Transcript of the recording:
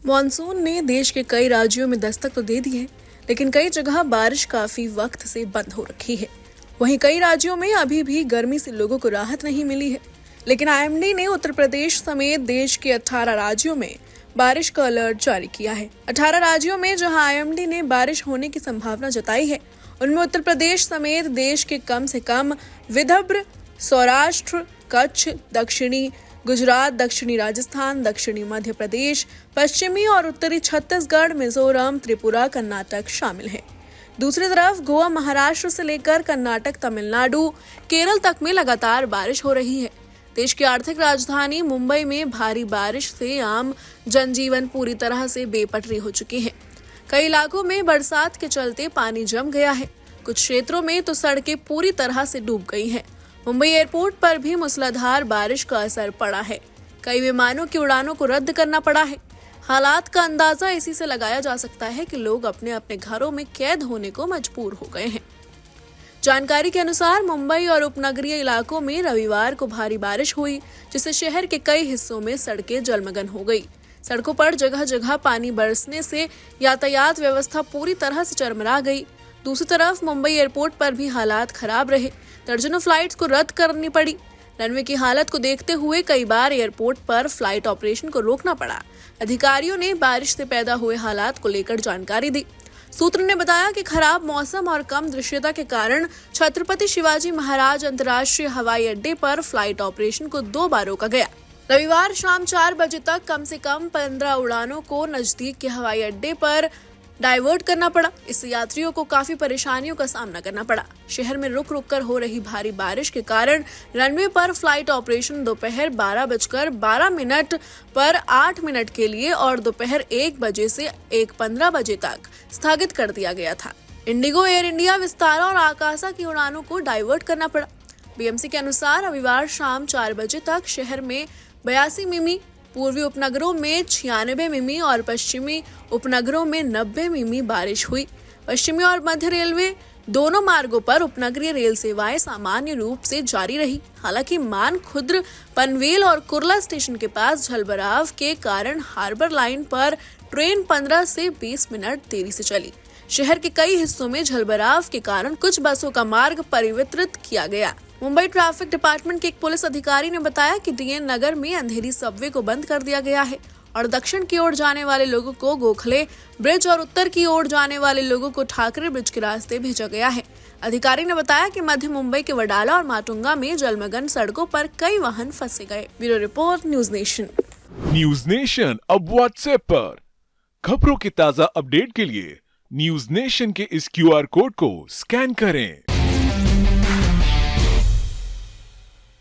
Monsoon ने देश के कई राज्यों में दस्तक तो दे दी है, लेकिन कई जगह बारिश काफी वक्त से बंद हो रखी है। वहीं कई राज्यों में अभी भी गर्मी से लोगों को राहत नहीं मिली है। लेकिन आईएमडी ने उत्तर प्रदेश समेत देश के 18 राज्यों में बारिश का अलर्ट जारी किया है। 18 राज्यों में जहां आईएमडी ने बारिश होने की संभावना जताई है, उनमें उत्तर प्रदेश समेत देश के कम से कम विदर्भ, सौराष्ट्र, कच्छ, दक्षिणी गुजरात, दक्षिणी राजस्थान, दक्षिणी मध्य प्रदेश, पश्चिमी और उत्तरी छत्तीसगढ़, मिजोरम, त्रिपुरा, कर्नाटक शामिल हैं। दूसरी तरफ गोवा, महाराष्ट्र से लेकर कर्नाटक, तमिलनाडु, केरल तक में लगातार बारिश हो रही है। देश की आर्थिक राजधानी मुंबई में भारी बारिश से आम जनजीवन पूरी तरह से बेपटरी हो चुकी है। कई इलाकों में बरसात के चलते पानी जम गया है। कुछ क्षेत्रों में तो सड़कें पूरी तरह से डूब गई हैं। मुंबई एयरपोर्ट पर भी मूसलाधार बारिश का असर पड़ा है। कई विमानों की उड़ानों को रद्द करना पड़ा है। हालात का अंदाजा इसी से लगाया जा सकता है कि लोग अपने अपने घरों में कैद होने को मजबूर हो गए हैं। जानकारी के अनुसार मुंबई और उपनगरीय इलाकों में रविवार को भारी बारिश हुई, जिससे शहर के कई हिस्सों में सड़कें जलमग्न हो गई। सड़कों पर जगह जगह पानी बरसने से यातायात व्यवस्था पूरी तरह से चरमरा गई। दूसरी तरफ मुंबई एयरपोर्ट पर भी हालात खराब रहे। दर्जनों फ्लाइट्स को रद्द करनी पड़ी। रनवे की हालत को देखते हुए कई बार एयरपोर्ट पर फ्लाइट ऑपरेशन को रोकना पड़ा। अधिकारियों ने बारिश से पैदा हुए हालात को लेकर जानकारी दी। सूत्र ने बताया कि खराब मौसम और कम दृश्यता के कारण छत्रपति शिवाजी महाराज अंतर्राष्ट्रीय हवाई अड्डे पर फ्लाइट ऑपरेशन को 2 बार रोका गया। रविवार शाम 4 बजे तक कम से कम 15 उड़ानों को नजदीक के हवाई अड्डे पर डाइवर्ट करना पड़ा। इससे यात्रियों को काफी परेशानियों का सामना करना पड़ा। शहर में रुक रुक कर हो रही भारी बारिश के कारण रनवे पर फ्लाइट ऑपरेशन दोपहर 12:12 पर 8 मिनट के लिए और दोपहर 1 बजे से 1:15 बजे तक स्थगित कर दिया गया था। इंडिगो, एयर इंडिया, विस्तारा और आकाशा की उड़ानों को डाइवर्ट करना पड़ा। बीएमसी के अनुसार रविवार शाम 4 बजे तक शहर में 82 मिमी, पूर्वी उपनगरों में 96 मिमी और पश्चिमी उपनगरों में 90 मिमी बारिश हुई। पश्चिमी और मध्य रेलवे दोनों मार्गों पर उपनगरीय रेल सेवाएं सामान्य रूप से जारी रही। हालांकि मान खुर्द, पनवेल और कुर्ला स्टेशन के पास जलभराव के कारण हार्बर लाइन पर ट्रेन 15 से 20 मिनट देरी से चली। शहर के कई हिस्सों में जलभराव के कारण कुछ बसों का मार्ग परिवर्तित किया गया। मुंबई ट्रैफिक डिपार्टमेंट के एक पुलिस अधिकारी ने बताया कि डीएन नगर में अंधेरी सबवे को बंद कर दिया गया है और दक्षिण की ओर जाने वाले लोगों को गोखले ब्रिज और उत्तर की ओर जाने वाले लोगों को ठाकरे ब्रिज के रास्ते भेजा गया है। अधिकारी ने बताया कि मध्य मुंबई के वडाला और माटुंगा में जलमग्न सड़कों पर कई वाहन फंसे गए। Bureau report, news nation. News nation अब व्हाट्सएप पर खबरों की ताजा अपडेट के लिए न्यूज नेशन के इस QR कोड को स्कैन करें।